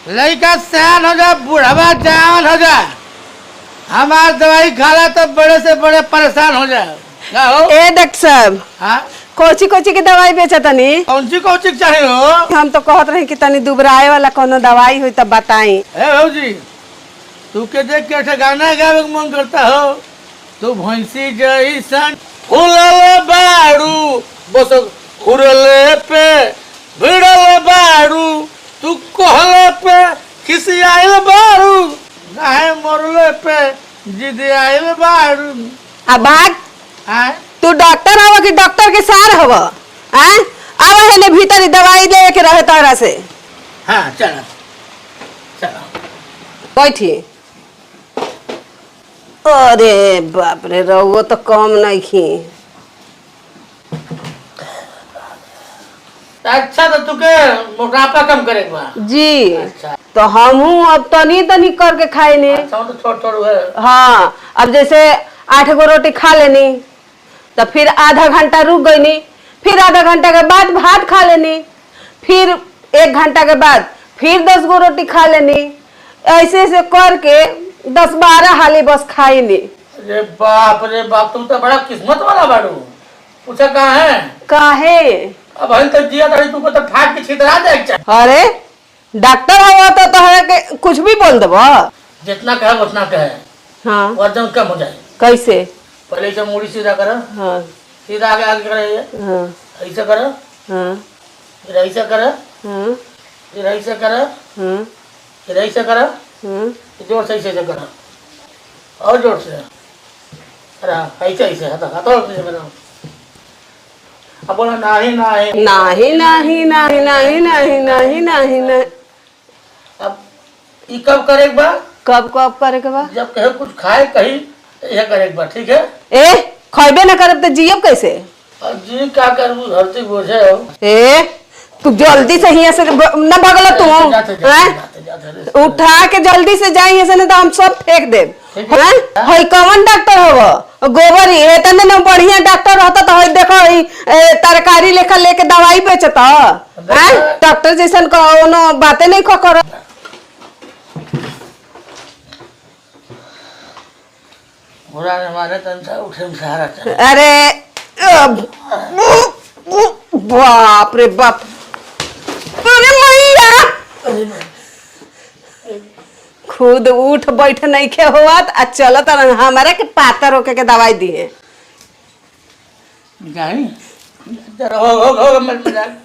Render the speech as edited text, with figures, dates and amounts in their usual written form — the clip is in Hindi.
लड़का सयान हो जाए, बुढ़वा जवान हो जाए, हमार दवाई खाला तो बड़े से बड़े परेशान हो जाए। ए डॉक्टर साहब, हाँ कोची कोची की दवाई बेचा तनी? कौन सी चाहिए हो? हम तो कहत रही कि तनी दुबराए वाला कोनो दवाई हुई तब बताई। ए भौजी, तू के देख के गाना गावे के मन करता हो? तू भैंसी जैसन फूलल बाड़ू, बस खुरले पे भिड़ल बाड़ू, तू कहले पे खिसियाइल बाड़ू, नाहे मरले पे जिदियाइल बाड़ू। अब भाग, हाँ तू डॉक्टर हवा कि डॉक्टर के सार हवा? हैं? आवा है ने भीतर ही दवाई ले के रहे तारा से। हाँ चलो चलो बैठी। अरे बाप रे, रहुओ तो कम नहीं खी। अच्छा तो तुके मोटापा कम करेगा जी। अच्छा तो हमहू अब तनी तनी करके खाए ने। अच्छा तो छोड़ छोड़ है। हाँ, अब जैसे 8 गो रोटी खा लेनी तो फिर आधा घंटा रुक गई नी, फिर आधा घंटा के बाद भात खा लेनी, फिर 1 घंटा के बाद फिर 10 गो रोटी खा लेनी, ऐसे ऐसे करके 10-12 हाली बस खाई नी। अरे बाप, तुम तो बड़ा किस्मत वाला बाड़ू। पूछा कहाँ है? काहे? अब हम तो जिया तड़ी, तुमको तो फाट के छितरा दे के चाहे। अरे डॉक्टर हवा तो तोहरा के कुछ भी बोल देबो। जितना कहे उतना कहे, हाँ, वजन कम हो जाए। कैसे? पहले से मूड़ी सीधा करो, हाँ सीधा आगे आगे करे, हाँ ऐसे करो, हाँ फिर ऐसे करो, हाँ फिर ऐसे करो, हाँ फिर ऐसे करो, हाँ। जोर से ऐसे करो, और जोर से। अरे ऐसे ऐसे हथो ऐसे करो। अब बोला नहीं नहीं नहीं नहीं नहीं नहीं नहीं नहीं नहीं नहीं। अब ये कब करे एक बार? कब कब करे के बा? जब कहे कुछ खाए कहीं यह करे एक बार, ठीक है? ए खइबे ना करब तो जियब कैसे? और जी क्या करूँ, धरती बोझे हो। ए तू जल्दी से यहाँ से न भगल तू। जाते उठा के जल्दी से जाई यहाँ से, नहीं तो हम सब फेंक देब। हैं? हई कौन डॉक्टर हव? गोबर ही है तने न बढ़िया डॉक्टर रहता तो हई देखो हई तरकारी लेखा लेके दवाई बेचता। हैं? डॉक्टर जैसन कोनो बातें नहीं कर। बुरा ने मारे तंसा उठे में सहारा चल। अरे बाप रे बाप, अरे मैया, खुद उठ बैठ नहीं खे हुआ आ चलत हमारा के पातर होके के दवाई दिए। जानी हो मत मजाक।